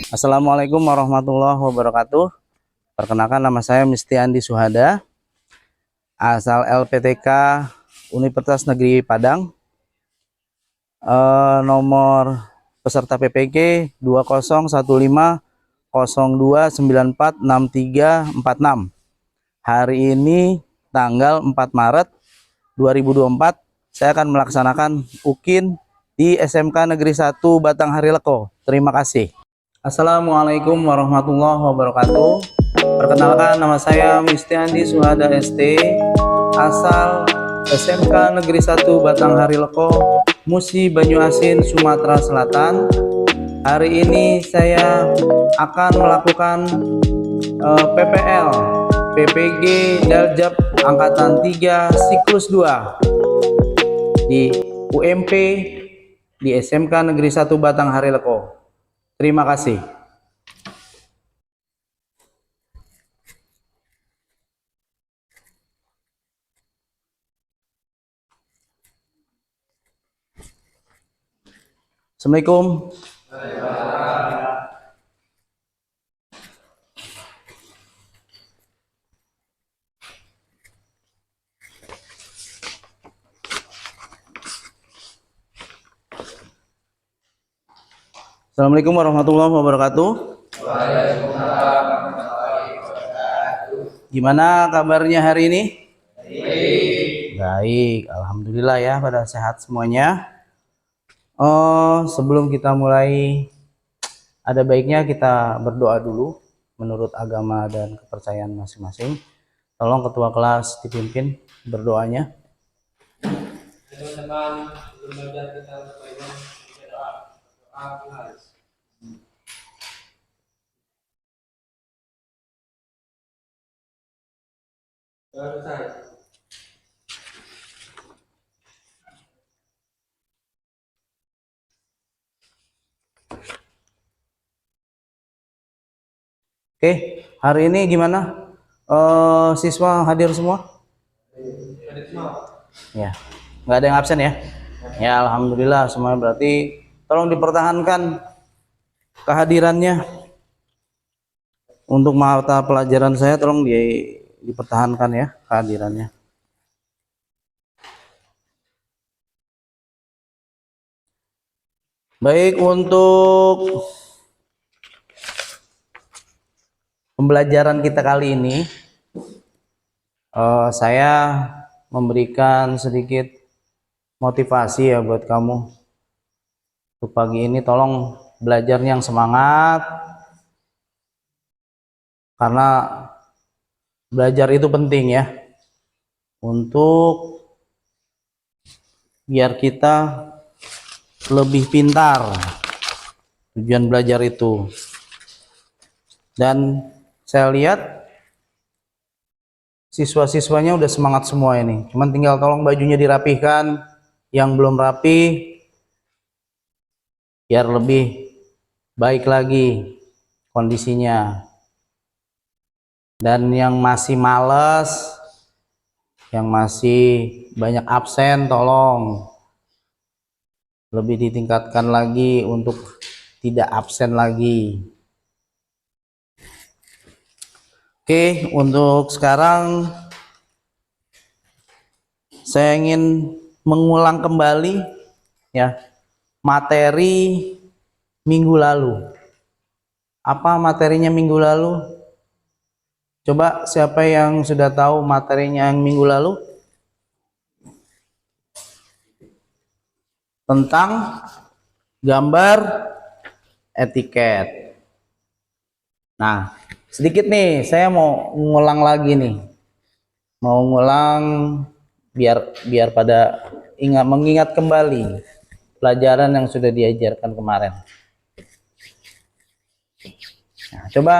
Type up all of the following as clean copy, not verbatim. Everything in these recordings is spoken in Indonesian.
Assalamualaikum warahmatullahi wabarakatuh. Perkenalkan, nama saya Misti Andi Suhada, asal LPTK Universitas Negeri Padang. Nomor peserta PPG 201502946346. Hari ini tanggal 4 Maret 2024, saya akan melaksanakan UKIN di SMK Negeri 1 Batanghari Leko. Terima kasih. Assalamualaikum warahmatullahi wabarakatuh. Perkenalkan, nama saya Misti Andi Suhada ST, asal SMK Negeri 1 Batanghari Leko, Musi Banyuasin, Sumatera Selatan. Hari ini saya akan melakukan PPL PPG Daljab Angkatan 3 Siklus 2 di UMP di SMK Negeri 1 Batanghari Leko. Terima kasih. Assalamualaikum. Assalamualaikum warahmatullahi wabarakatuh. Waalaikumsalam warahmatullahi wabarakatuh. Gimana kabarnya hari ini? Baik. Baik, alhamdulillah ya, pada sehat semuanya. Sebelum kita mulai, ada baiknya kita berdoa dulu menurut agama dan kepercayaan masing-masing. Tolong ketua kelas dipimpin berdoanya. Teman-teman, sebelum belajar kita berdoa. Selesai. Oke, hari ini gimana? Siswa hadir semua? Ya, nggak ada yang absen ya? Ya, alhamdulillah semuanya. Berarti tolong dipertahankan kehadirannya. Untuk mata pelajaran saya tolong dipertahankan ya kehadirannya. Baik, untuk pembelajaran kita kali ini saya memberikan sedikit motivasi ya buat kamu. Untuk pagi ini tolong belajarnya yang semangat, karena belajar itu penting ya, untuk biar kita lebih pintar. Tujuan belajar itu. Dan saya lihat siswa-siswanya udah semangat semua ini. Cuman tinggal tolong bajunya dirapihkan, yang belum rapi biar lebih baik lagi kondisinya. Dan yang masih males, yang masih banyak absen, tolong lebih ditingkatkan lagi untuk tidak absen lagi. Oke, untuk sekarang saya ingin mengulang kembali ya materi minggu lalu. Apa materinya minggu lalu? Coba siapa yang sudah tahu materinya yang minggu lalu? Tentang gambar etiket. Nah, sedikit nih saya mau ngulang lagi nih. Mau ngulang biar pada mengingat kembali pelajaran yang sudah diajarkan kemarin. Nah, coba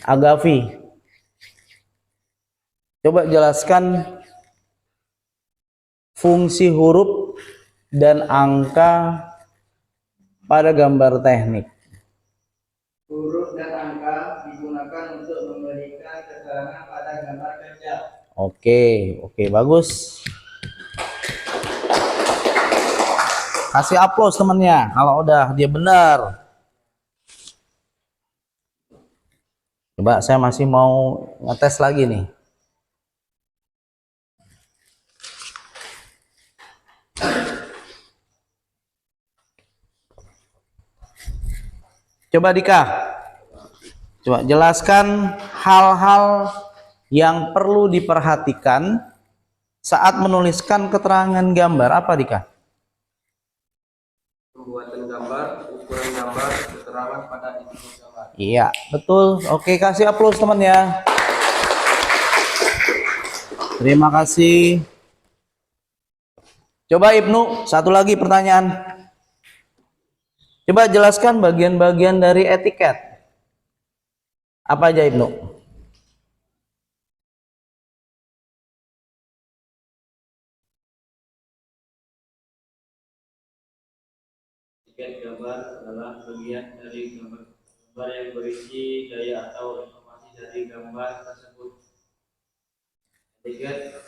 Agavi, coba jelaskan fungsi huruf dan angka pada gambar teknik. Huruf dan angka digunakan untuk memberikan keterangan pada gambar kerja. Oke, bagus. Kasih aplaus temennya kalau udah dia benar. Coba saya masih mau ngetes lagi nih. Coba Dika, coba jelaskan hal-hal yang perlu diperhatikan saat menuliskan keterangan gambar. Apa Dika? Pembuatan gambar, ukuran gambar, keterangan pada isi gambar. Iya, betul. Oke, kasih aplaus teman ya. Terima kasih. Coba Ibnu, satu lagi pertanyaan. Coba jelaskan bagian-bagian dari etiket. Apa aja Ibnu? Etiket gambar adalah bagian dari gambar yang berisi gaya atau informasi dari gambar tersebut. Etiket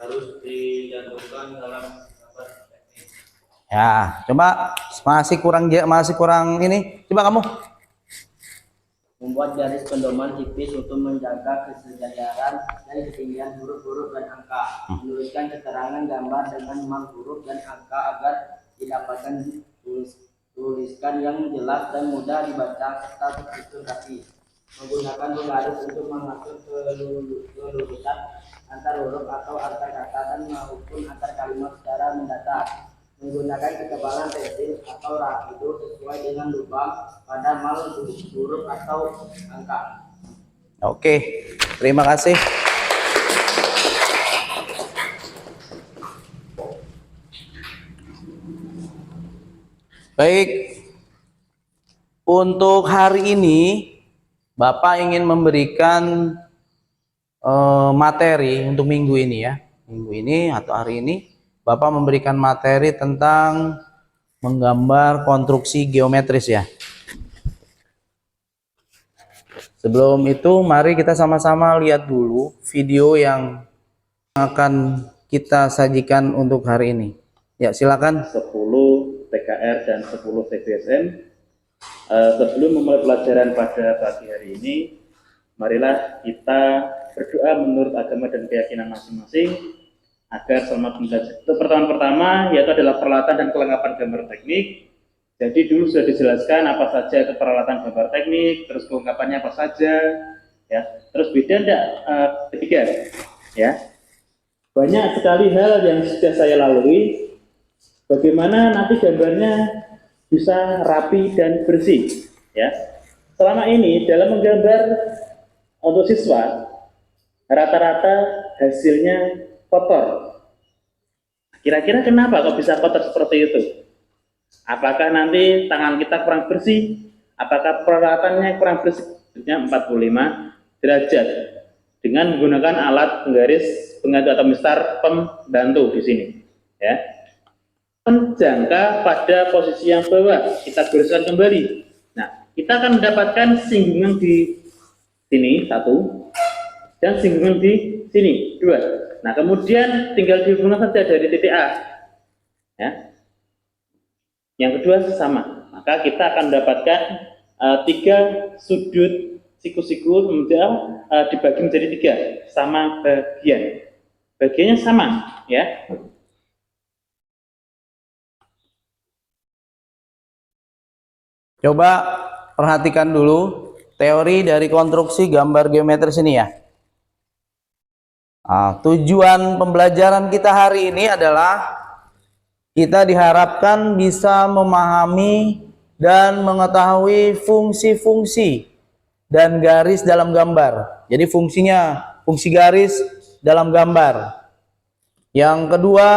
harus dicantumkan dalam gambar teknis. Ya, coba masih kurang ini. Coba kamu. Membuat garis pendoman tipis untuk menjaga kesejajaran dan ketinggian huruf-huruf dan angka. Menuliskan keterangan gambar dengan memang huruf dan angka agar didapatkan tuliskan yang jelas dan mudah dibaca serta tersusun rapi. Menggunakan penggaris untuk mengatur kelurusan antar huruf atau antar kata dan maupun antar kalimat secara mendatar. Menggunakan ketebalan pensil atau rak itu sesuai dengan lubang pada mal huruf atau angka. Oke, terima kasih. Baik, untuk hari ini Bapak ingin memberikan materi untuk minggu ini ya. Minggu ini atau hari ini Bapak memberikan materi tentang menggambar konstruksi geometris ya. Sebelum itu mari kita sama-sama lihat dulu video yang akan kita sajikan untuk hari ini. Ya, silakan. 10 TKR dan 10 TBSM. Sebelum memulai pelajaran pada pagi hari ini, marilah kita berdoa menurut agama dan keyakinan masing-masing agar selamat belajar. Untuk pertemuan pertama yaitu adalah peralatan dan kelengkapan gambar teknik. Jadi dulu sudah dijelaskan apa saja itu peralatan gambar teknik, terus kelengkapannya apa saja, ya. Terus beda enggak ketiga, ya. Banyak sekali hal yang sudah saya lalui. Bagaimana nanti gambarnya bisa rapi dan bersih, ya. Selama ini dalam menggambar untuk siswa rata-rata hasilnya kotor. Kira-kira kenapa kok bisa kotor seperti itu? Apakah nanti tangan kita kurang bersih? Apakah peralatannya kurang bersih? 45 derajat dengan menggunakan alat penggaris pengganti atau mistar pembantu di sini, ya. Menjangka pada posisi yang bawah, kita gariskan kembali. Nah, kita akan mendapatkan singgungan di sini 1 dan singgungan di sini 2. Nah, kemudian tinggal dihubungkan saja dari titik A, ya. Yang kedua sama, maka kita akan mendapatkan 3 sudut siku-siku kemudian dibagi menjadi 3 sama bagian. Bagiannya sama, ya. Coba perhatikan dulu teori dari konstruksi gambar geometris ini ya. Tujuan pembelajaran kita hari ini adalah kita diharapkan bisa memahami dan mengetahui fungsi-fungsi dan garis dalam gambar. Jadi fungsi garis dalam gambar. Yang kedua,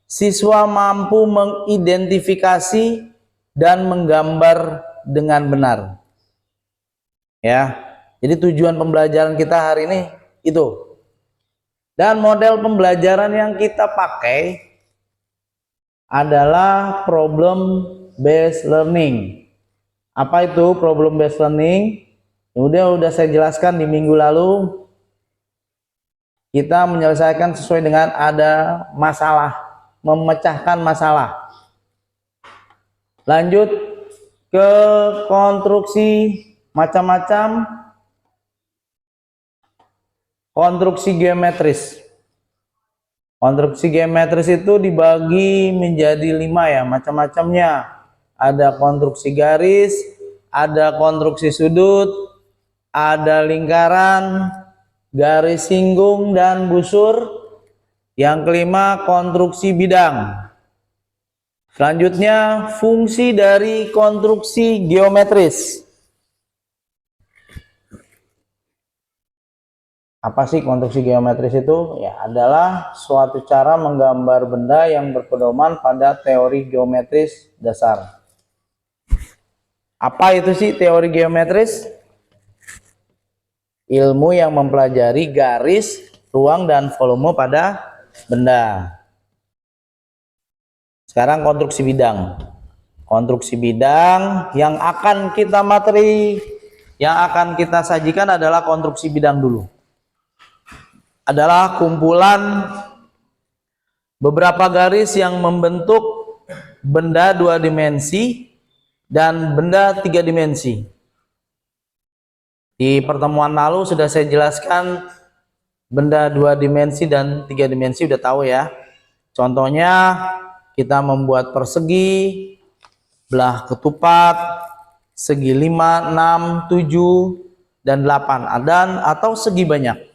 siswa mampu mengidentifikasi dan menggambar dengan benar. Ya. Jadi tujuan pembelajaran kita hari ini itu. Dan model pembelajaran yang kita pakai adalah problem based learning. Apa itu problem based learning? Udah saya jelaskan di minggu lalu. Kita menyelesaikan sesuai dengan ada masalah, memecahkan masalah. Lanjut ke konstruksi macam-macam konstruksi geometris. Konstruksi geometris itu dibagi menjadi 5 ya, macam-macamnya. Ada konstruksi garis, ada konstruksi sudut, ada lingkaran, garis singgung dan busur. Yang kelima, konstruksi bidang. Selanjutnya, fungsi dari konstruksi geometris. Apa sih konstruksi geometris itu? Ya, adalah suatu cara menggambar benda yang berpedoman pada teori geometris dasar. Apa itu sih teori geometris? Ilmu yang mempelajari garis, ruang, dan volume pada benda. Sekarang konstruksi bidang. Konstruksi bidang yang akan kita sajikan adalah konstruksi bidang dulu. Adalah kumpulan beberapa garis yang membentuk benda 2 dimensi dan benda 3 dimensi. Di pertemuan lalu sudah saya jelaskan benda 2 dimensi dan 3 dimensi, udah tahu ya. Contohnya kita membuat persegi, belah ketupat, segi 5, 6, 7, dan 8, atau segi banyak.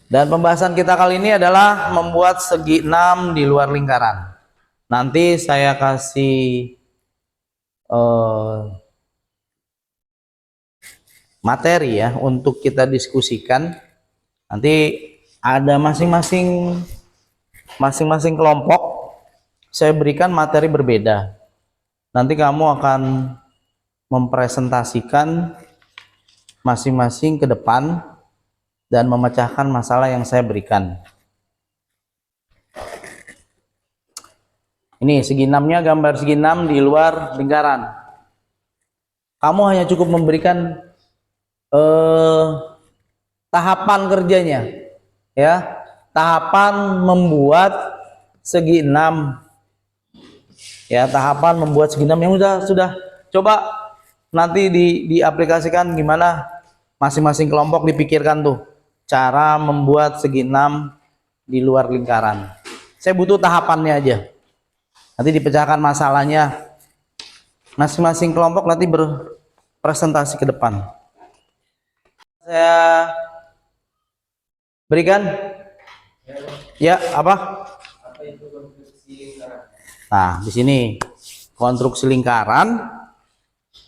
Dan pembahasan kita kali ini adalah membuat segi 6 di luar lingkaran. Nanti saya kasih materi ya untuk kita diskusikan. Nanti ada masing-masing kelompok saya berikan materi berbeda. Nanti kamu akan mempresentasikan masing-masing ke depan dan memecahkan masalah yang saya berikan. Ini segi 6-nya, gambar segi 6 di luar lingkaran. Kamu hanya cukup memberikan tahapan kerjanya, ya, tahapan membuat segi 6, ya, tahapan membuat segi 6 yang sudah coba nanti diaplikasikan gimana, masing-masing kelompok dipikirkan tuh cara membuat segi 6 di luar lingkaran. Saya butuh tahapannya aja, nanti dipecahkan masalahnya, masing-masing kelompok nanti berpresentasi ke depan. Saya berikan ya apa? Nah, di sini konstruksi lingkaran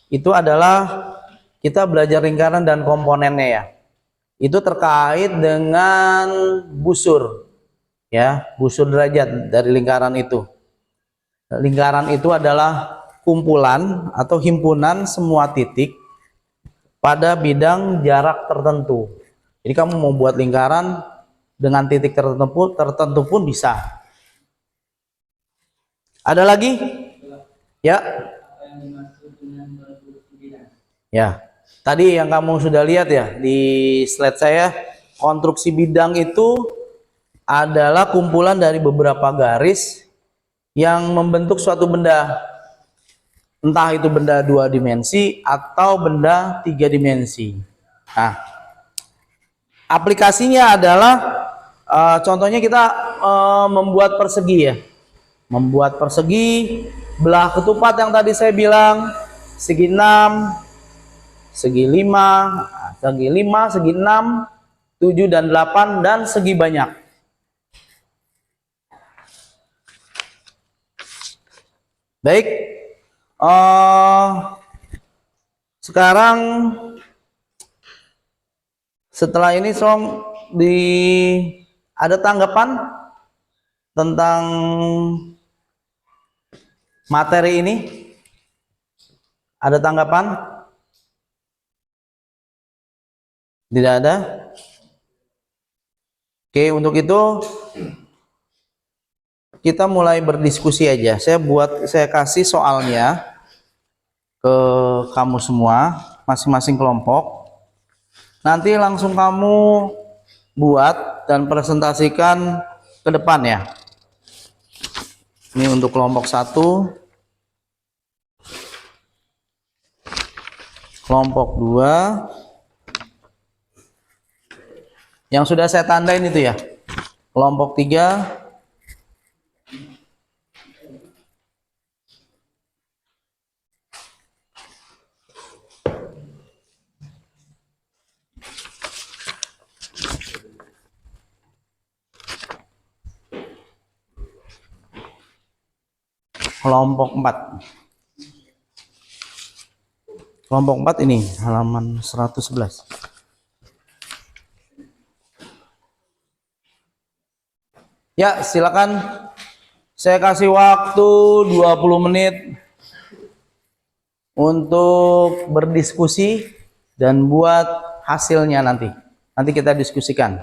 itu adalah kita belajar lingkaran dan komponennya ya. Itu terkait dengan busur ya, busur derajat dari lingkaran itu. Lingkaran itu adalah kumpulan atau himpunan semua titik pada bidang jarak tertentu. Jadi kamu mau buat lingkaran dengan titik tertentu pun bisa. Ada lagi? Ya. Ya. Tadi yang kamu sudah lihat ya di slide saya, konstruksi bidang itu adalah kumpulan dari beberapa garis yang membentuk suatu benda. Entah itu benda 2 dimensi atau benda 3 dimensi. Nah, aplikasinya adalah contohnya kita membuat persegi ya. Membuat persegi, belah ketupat yang tadi saya bilang, segi 6, segi 5, segi 6, 7 dan 8, dan segi banyak. Baik, sekarang setelah ini ada tanggapan tentang materi ini? Ada tanggapan? Tidak ada? Oke, untuk itu kita mulai berdiskusi aja. Saya kasih soalnya ke kamu semua, masing-masing kelompok. Nanti langsung kamu buat dan presentasikan ke depan ya. Ini untuk kelompok 1, kelompok 2, Yang sudah saya tandain itu ya. Kelompok 3. Kelompok 4. Kelompok 4 ini halaman 111. Ya, silakan. Saya kasih waktu 20 menit untuk berdiskusi dan buat hasilnya nanti. Nanti kita diskusikan.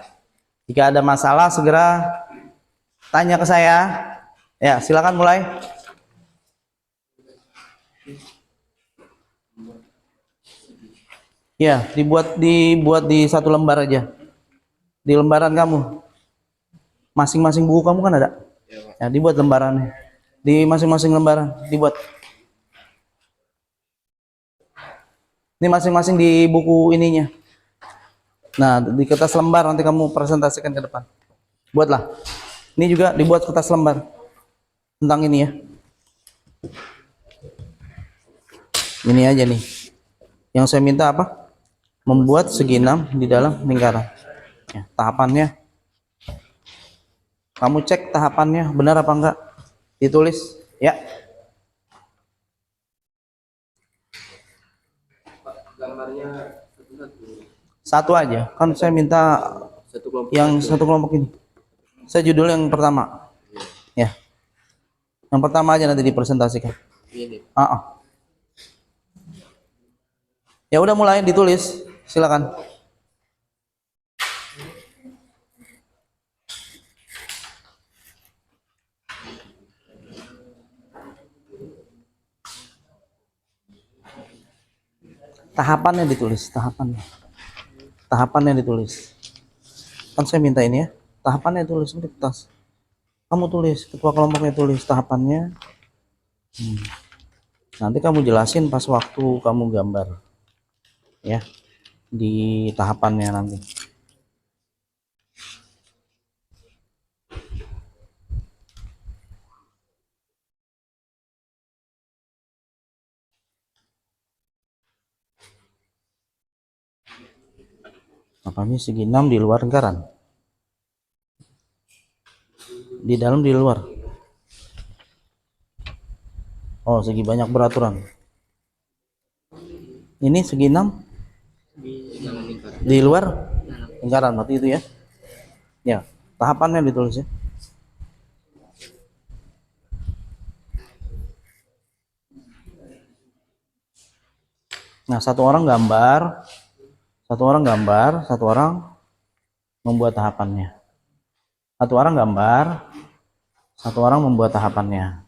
Jika ada masalah segera tanya ke saya. Ya, silakan mulai. Ya, dibuat di satu lembar aja. Di lembaran kamu. Masing-masing buku kamu kan ada? Ya, dibuat lembarannya. Di masing-masing lembaran dibuat. Ini masing-masing di buku ininya. Nah, di kertas lembar nanti kamu presentasikan ke depan. Buatlah. Ini juga dibuat kertas lembar. Tentang ini ya. Ini aja nih. Yang saya minta apa? Membuat segi 6 di dalam lingkaran. Ya, tahapannya. Kamu cek tahapannya benar apa enggak? Ditulis, ya. Gambarnya Satu aja. Kan saya minta satu kelompok. yang satu kelompok ini. Saya judul yang pertama. Ya. Yang pertama aja nanti dipresentasikan. Ini. Ya udah mulai ditulis. Silakan. Tahapannya ditulis, tahapannya ditulis. Kan saya minta ini ya, tahapannya tulis di kertas. Kamu tulis, ketua kelompoknya tulis tahapannya. Nanti kamu jelasin pas waktu kamu gambar, ya, di tahapannya nanti. Makanya segi 6 di luar lingkaran. Di dalam di luar. Oh, segi banyak beraturan. Ini segi 6 di luar lingkaran, berarti itu ya. Ya, tahapannya ditulis ya. Nah, satu orang gambar, satu orang membuat tahapannya. Satu orang gambar, satu orang membuat tahapannya.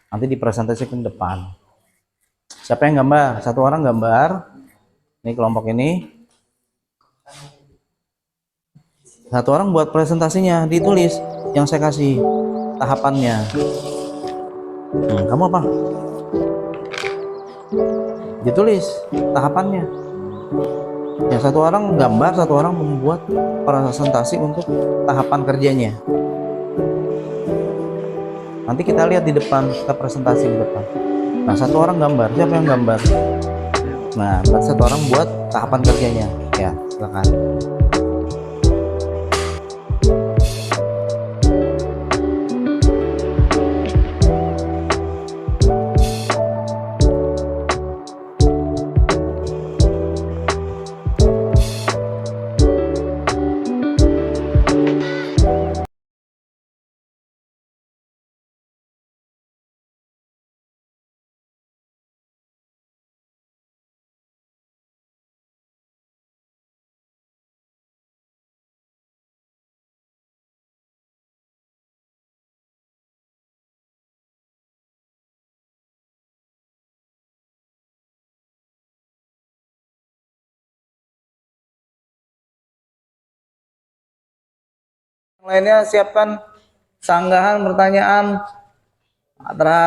Nanti dipresentasikan ke depan. Siapa yang gambar? Satu orang gambar. Ini kelompok ini. Satu orang buat presentasinya, ditulis yang saya kasih tahapannya. Kamu apa? Ditulis tahapannya. Ya, satu orang gambar, satu orang membuat presentasi untuk tahapan kerjanya. Nanti kita lihat di depan, kita presentasi di depan. Nah, satu orang gambar, siapa yang gambar? Nah, satu orang buat tahapan kerjanya. Ya, silakan. Lainnya siapkan sanggahan pertanyaan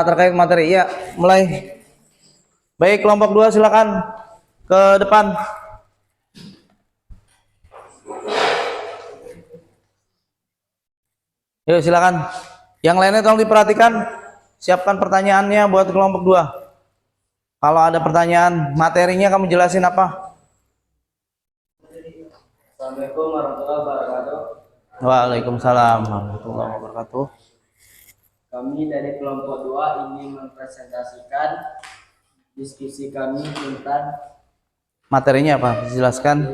terkait materi. Ya, mulai. Baik, kelompok 2 silakan ke depan. Yuk silakan. Yang lainnya tolong diperhatikan. Siapkan pertanyaannya buat kelompok 2. Kalau ada pertanyaan, materinya kamu jelasin apa? Assalamualaikum warahmatullahi wabarakatuh. Waalaikumsalam warahmatullahi wabarakatuh. Kami dari kelompok 2 ingin mempresentasikan diskusi kami tentang Materinya apa? Jelaskan.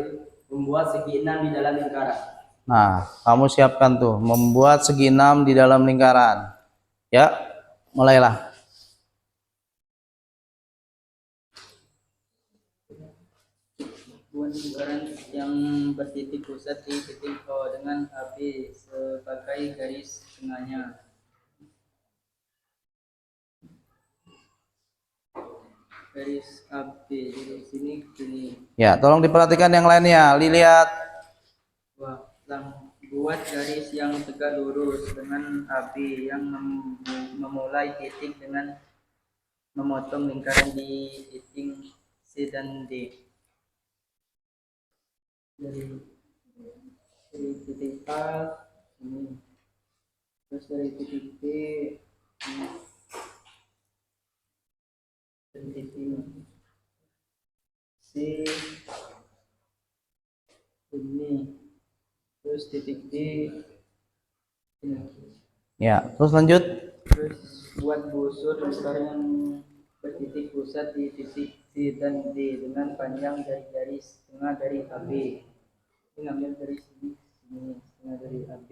membuat segi 6 di dalam lingkaran. Nah, kamu siapkan tuh, membuat segi 6 di dalam lingkaran. Ya, mulailah. Buat lingkaran yang bertitik pusat di titik O dengan AB sebagai garis tengahnya. Garis AB di sini gini. Ya, tolong diperhatikan yang lainnya. Lihat. Buat garis yang tegak lurus dengan AB yang memulai titik dengan memotong lingkaran di titik C dan D. Dari titik A ini, terus dari titik B ini, dan titik C ini, terus titik D ini. Ya, terus lanjut. Terus buat busur lingkaran yang bertitik pusat di titik C dan D dengan panjang dari garis tengah dari AB. Ini ngambil dari sini, tengah dari AB.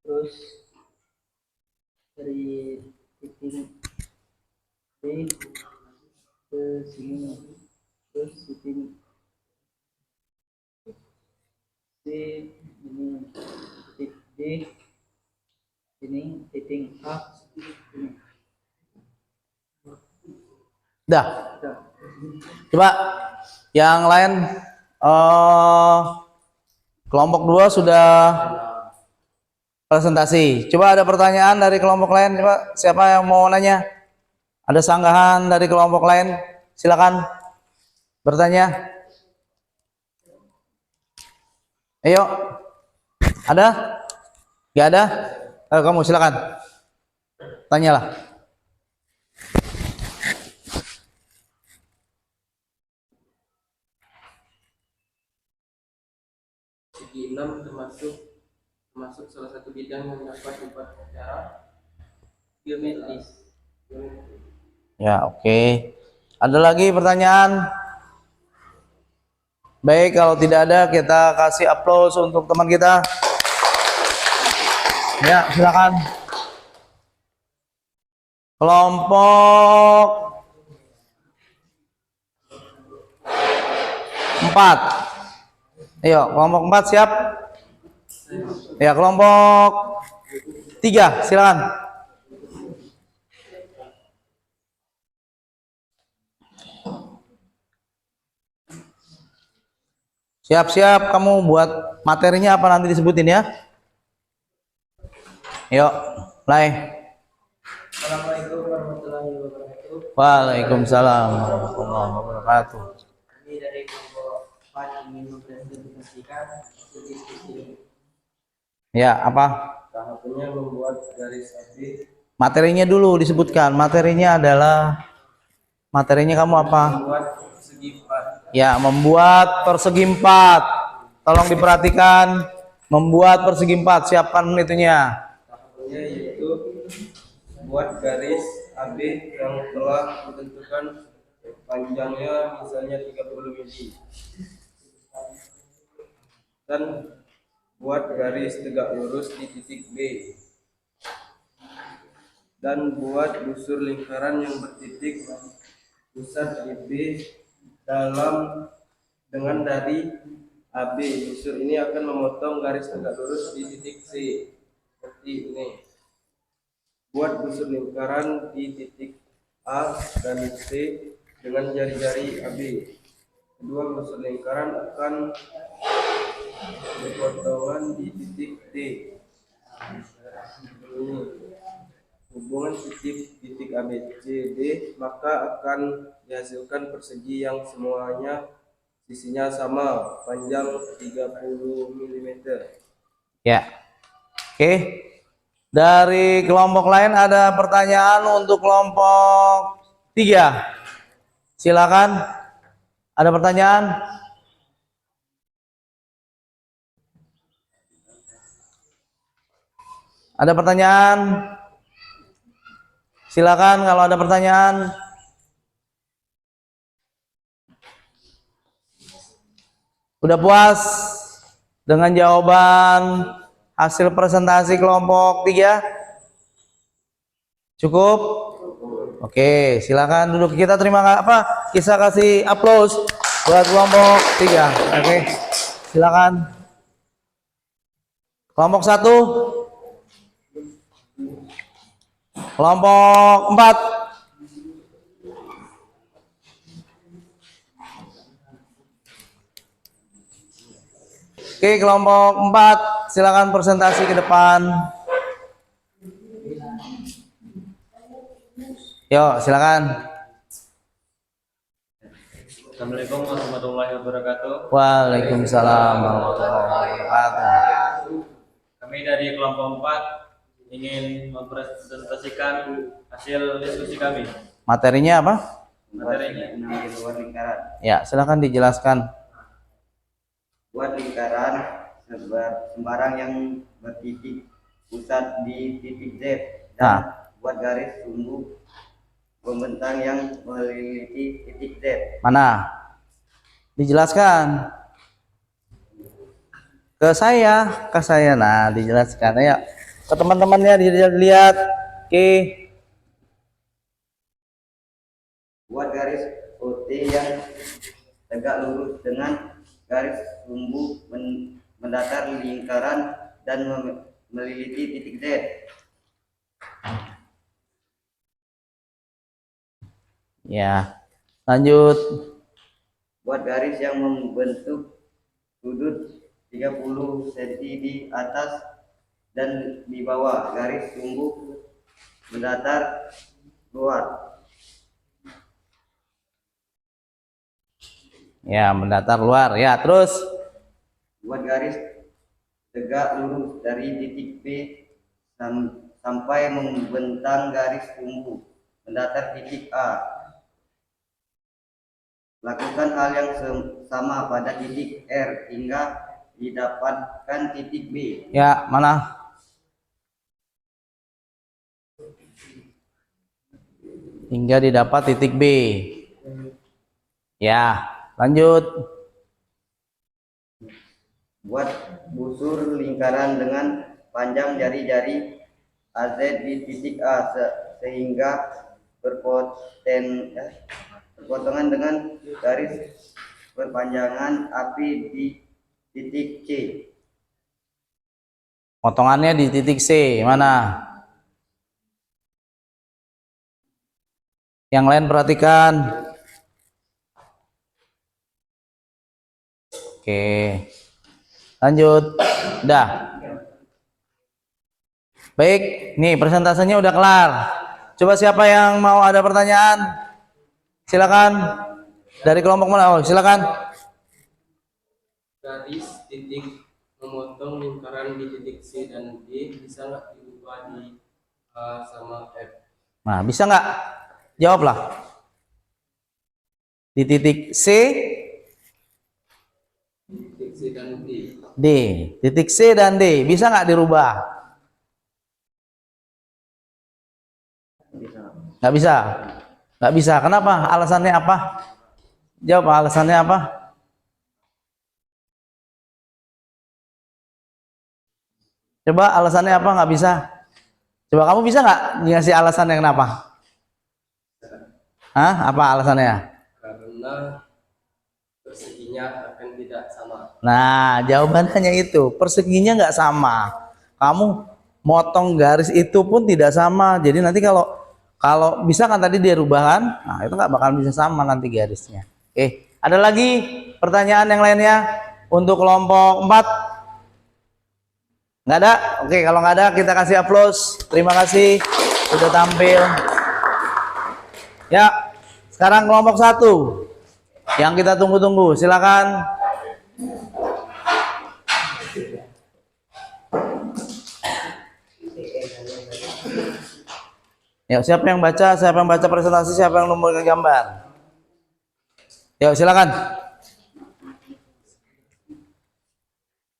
Terus dari titik D ke sini, terus titik C ini, titik D ini, titik A ini. Dah. Udah. Coba yang lain kelompok 2 sudah presentasi. Coba ada pertanyaan dari kelompok lain. Coba siapa yang mau nanya? Ada sanggahan dari kelompok lain? Silakan bertanya. Ayo. Ada? Gak ada? Ayo kamu silakan. Tanyalah. Segi 6 termasuk salah satu bidang yang dapat diperbicara Geometris. Ya, oke. Ada lagi pertanyaan? Baik, kalau tidak ada kita kasih aplaus untuk teman kita. Ya, silakan. Kelompok 4. Ayo, kelompok 4 siap? Ya, kelompok 3 silakan. Siap-siap, kamu buat materinya apa nanti disebutin ya. Yuk, mulai. Assalamualaikum warahmatullahi wabarakatuh. Waalaikumsalam warahmatullahi wabarakatuh. Kami dari kelompok 4 ingin mempresentasikan hasil diskusi ini. Ya, apa? tahapannya membuat garis AB, Materinya dulu disebutkan. Materinya kamu apa? membuat segi 4. Ya, membuat persegi 4. Tolong diperhatikan. Membuat persegi 4. Siapkan itunya. Tahapannya yaitu buat garis AB yang telah ditentukan panjangnya misalnya 30 mili, dan buat garis tegak lurus di titik B, dan buat busur lingkaran yang bertitik pusat di B dengan dari AB. Busur ini akan memotong garis tegak lurus di titik C seperti ini. Buat busur lingkaran di titik A dan C dengan jari-jari AB. Kedua busur lingkaran akan berpotongan di titik D. Ini hubungan titik ABCD, maka akan dihasilkan persegi yang semuanya sisinya sama, panjang 30 mm. Ya. Oke. Dari kelompok lain ada pertanyaan untuk kelompok 3. Silakan. Ada pertanyaan? Ada pertanyaan? Silakan kalau ada pertanyaan. Udah puas dengan jawaban hasil presentasi kelompok 3? Cukup? Oke, silakan duduk. Kita terima Kita kasih aplaus buat kelompok 3. Oke. Silakan. Kelompok 1. Kelompok 4. Oke, kelompok 4, silakan presentasi ke depan. Yuk, silakan. Assalamualaikum warahmatullahi wabarakatuh. Waalaikumsalam warahmatullahi wabarakatuh. Kami dari kelompok 4 ingin mempresentasikan hasil diskusi kami. Materinya apa? Materinya Di luar lingkaran. Ya, silakan dijelaskan. Buat lingkaran sembarang yang bertitik pusat di titik Z dan Nah. buat garis sumbu pembentang yang melintasi titik Z. Mana? Dijelaskan. Ke saya. Nah, dijelaskan. Ayo, ke teman-temannya dilihat. Oke. Buat garis OT yang tegak lurus dengan garis sumbu mendatar lingkaran dan melintasi titik Z. Ya. Lanjut. Buat garis yang membentuk sudut 30 cm di atas dan di bawah garis sumbu mendatar luar. Ya, mendatar luar. Ya, terus. Buat garis tegak lurus dari titik P sampai membentang garis sumbu mendatar titik A. Lakukan hal yang sama pada titik R hingga didapatkan titik B. Ya, mana? Hingga didapat titik B. Ya, lanjut. Buat busur lingkaran dengan panjang jari-jari AZ di titik A sehingga berpotongan dengan garis perpanjangan api di titik C. Potongannya di titik C. Mana? Yang lain perhatikan. Oke. Lanjut. Udah. Baik, nih presentasinya udah kelar. Coba siapa yang mau ada pertanyaan? Silakan. Dari kelompok mana? Oh, silakan. Garis titik memotong lingkaran di titik C dan D bisa nggak diubah di A sama F? Nah, bisa nggak? Jawablah. Di titik C, Titik C dan D. D. Titik C dan D. Bisa nggak dirubah? Nggak bisa. Nggak bisa. Kenapa? Alasannya apa? Jawab, alasannya apa? Coba alasannya apa? Nggak bisa. Coba kamu bisa nggak ngasih alasannya kenapa? Hah? Apa alasannya? Karena perseginya akan tidak sama. Nah, jawabannya itu perseginya nggak sama. Kamu motong garis itu pun tidak sama. Jadi nanti kalau bisa kan tadi dia rubahan, nah itu nggak bakal bisa sama nanti garisnya. Oke, ada lagi pertanyaan yang lainnya untuk kelompok 4? Nggak ada? Oke, kalau nggak ada kita kasih aplaus. Terima kasih sudah tampil. Ya, sekarang kelompok 1 yang kita tunggu-tunggu. Silakan. Yuk, siapa yang baca? Siapa yang baca presentasi? Siapa yang nomor gambar? Yuk, silakan.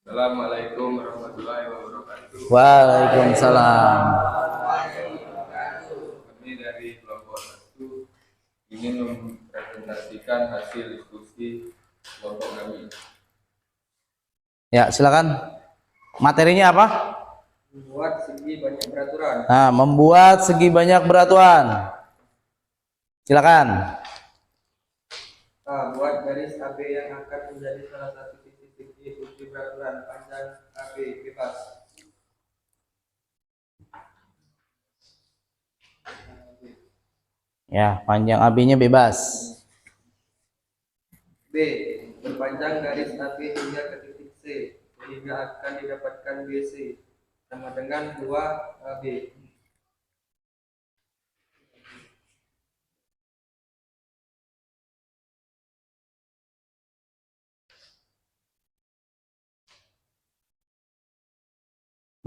Assalamualaikum warahmatullahi wabarakatuh. Waalaikumsalam. Kami dari kelompok 1 ingin mempresentasikan hasil diskusi kelompok kami. Ya, silakan. Materinya apa? Membuat segi banyak peraturan. Nah, membuat segi banyak beraturan. Silakan. A. Buat garis AB yang akan menjadi salah satu titik segi uji peraturan panjang AB bebas. Ya, panjang AB-nya bebas. B. Berpanjang garis AB hingga ke titik C sehingga akan didapatkan BC sama dengan 2 AB.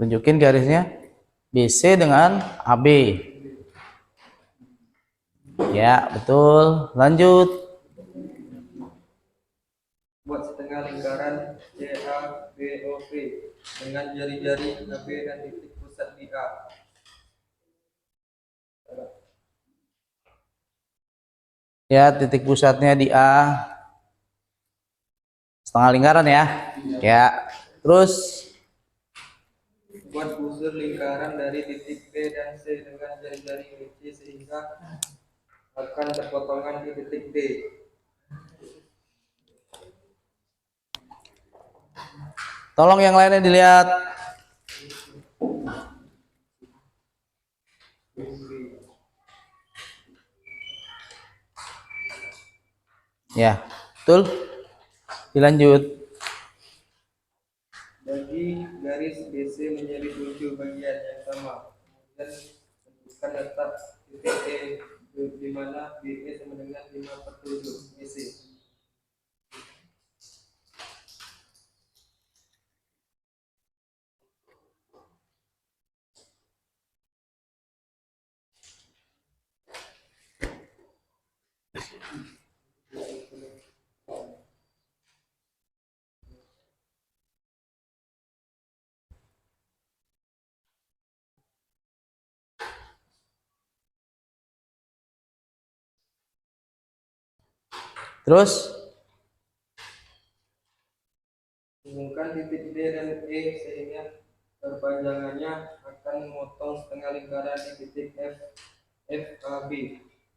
Tunjukin garisnya. BC dengan AB. Ya, betul. Lanjut. Buat setengah lingkaran CABOP dengan jari-jari AB dan titik pusat di A. Ya, titik pusatnya di A. Setengah lingkaran ya. Ya. Terus Buat busur lingkaran dari titik B dan C dengan jari-jari BC sehingga akan berpotongan di titik D. tolong yang lainnya dilihat. Ya, betul. Dilanjut. Bagi garis BC menjadi 7 bagian yang sama. Kemudian tentukan letak titik E di mana BE sama dengan 5/7 BC. Terus Hubungkan titik D dan E sehingga perpanjangannya akan memotong setengah lingkaran di titik F FAB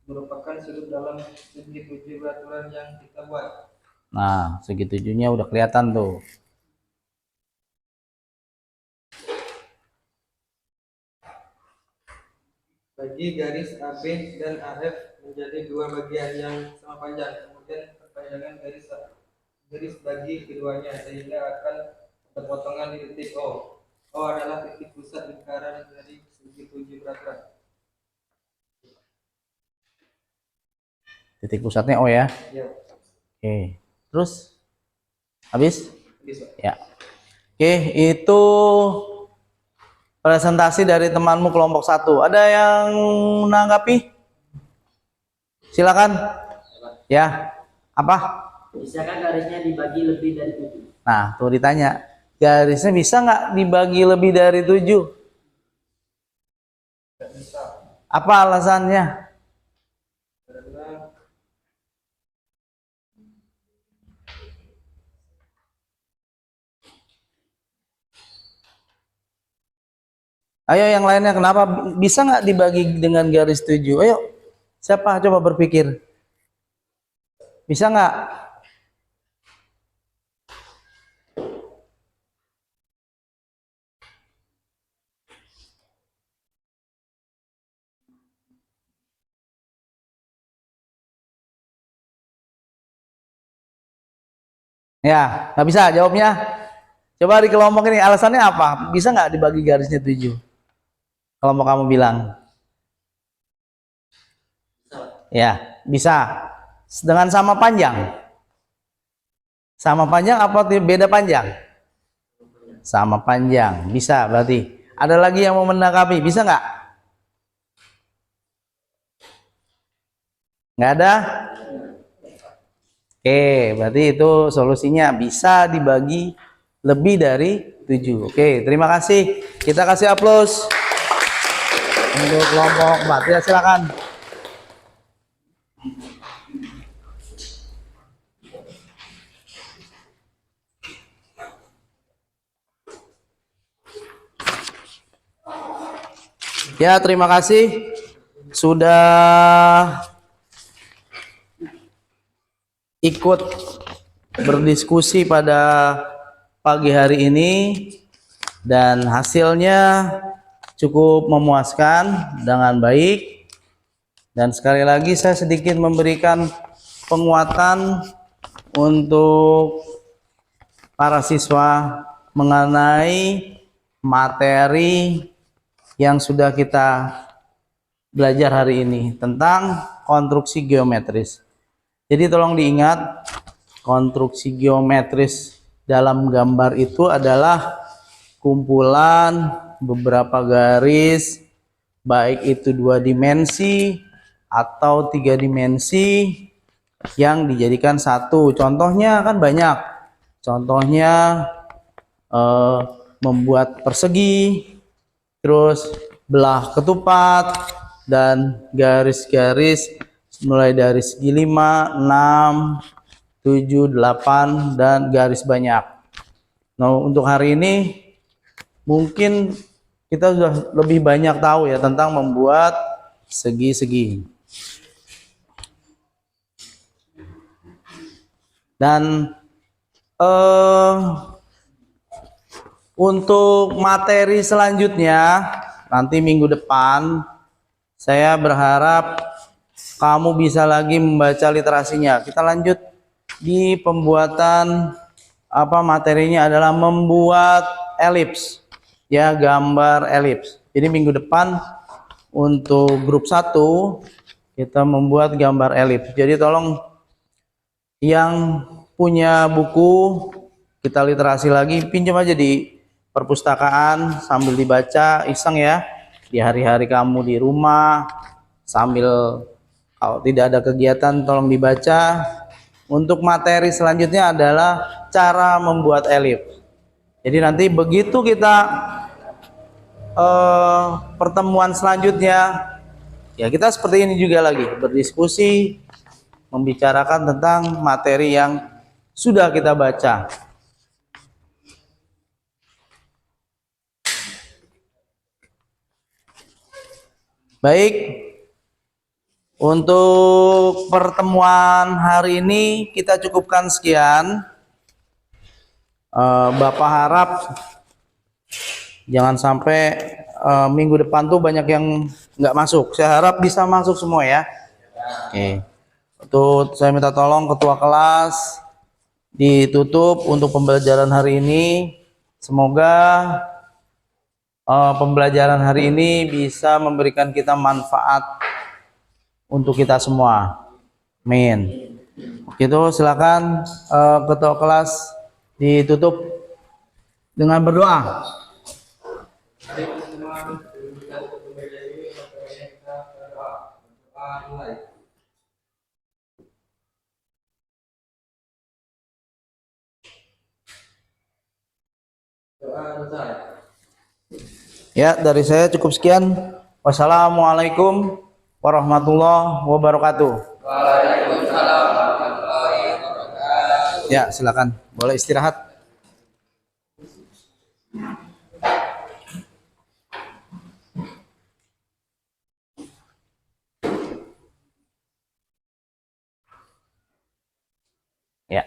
merupakan sudut dalam segi 7 peraturan yang kita buat. nah, segitujunya udah kelihatan tuh. Bagi garis AB dan AF menjadi 2 bagian yang sama panjang, kemudian perpanjangan garis bagi keduanya sehingga akan berpotongan di titik O. O adalah titik pusat lingkaran dari segi 7 peraturan. Titik pusatnya O ya. Ya, Oke. Terus habis? bisa. Ya. Oke, itu presentasi dari temanmu kelompok 1. Ada yang menanggapi? Silakan. Ya. Apa? Bisakah garisnya dibagi lebih dari 7? Nah, tuh ditanya. Garisnya bisa nggak dibagi lebih dari 7? Tidak bisa Apa alasannya? karena Ayo yang lainnya, kenapa bisa nggak dibagi dengan garis 7? Ayo, siapa coba berpikir? Bisa nggak? Ya, nggak bisa jawabnya. Coba di kelompok ini alasannya apa? Bisa nggak dibagi garisnya 7? Kelompok kamu bilang. Ya, bisa. Dengan sama panjang. Sama panjang apa beda panjang? Sama panjang. Bisa berarti. Ada lagi yang mau menanggapi? Bisa nggak? Nggak ada? Oke, berarti itu solusinya bisa dibagi lebih dari 7. Oke, terima kasih. Kita kasih aplaus untuk kelompok 4. Ya, silakan. Ya, terima kasih sudah ikut berdiskusi pada pagi hari ini dan hasilnya cukup memuaskan dengan baik. Dan sekali lagi saya sedikit memberikan penguatan untuk para siswa mengenai materi yang sudah kita belajar hari ini tentang konstruksi geometris. Jadi tolong diingat, konstruksi geometris dalam gambar itu adalah kumpulan beberapa garis, baik itu 2 dimensi atau 3 dimensi yang dijadikan satu. Contohnya kan banyak. Contohnya membuat persegi, terus belah ketupat, dan garis-garis mulai dari segi 5, 6, 7, 8, dan garis banyak. Nah, untuk hari ini mungkin kita sudah lebih banyak tahu ya tentang membuat segi-segi. Dan untuk materi selanjutnya nanti minggu depan saya berharap kamu bisa lagi membaca literasinya. Kita lanjut di pembuatan materinya adalah membuat elips. Ya, gambar elips. Jadi minggu depan untuk grup 1 kita membuat gambar elips. Jadi tolong yang punya buku kita literasi lagi, pinjam aja di perpustakaan sambil dibaca iseng ya. Di hari-hari kamu di rumah sambil kalau tidak ada kegiatan tolong dibaca. Untuk materi selanjutnya adalah cara membuat elips. Jadi nanti begitu kita pertemuan selanjutnya ya kita seperti ini juga lagi berdiskusi membicarakan tentang materi yang sudah kita baca. Baik, untuk pertemuan hari ini kita cukupkan sekian. Bapak harap jangan sampai minggu depan tuh banyak yang nggak masuk. Saya harap bisa masuk semua ya. Oke. Untuk saya minta tolong ketua kelas ditutup untuk pembelajaran hari ini. Semoga pembelajaran hari ini bisa memberikan kita manfaat untuk kita semua. Amin. Gitu, silakan ketua kelas ditutup dengan berdoa. Ya, dari saya cukup sekian. Wassalamualaikum warahmatullahi wabarakatuh. Waalaikumsalam warahmatullahi wabarakatuh. Ya, silakan. Boleh istirahat. Ya.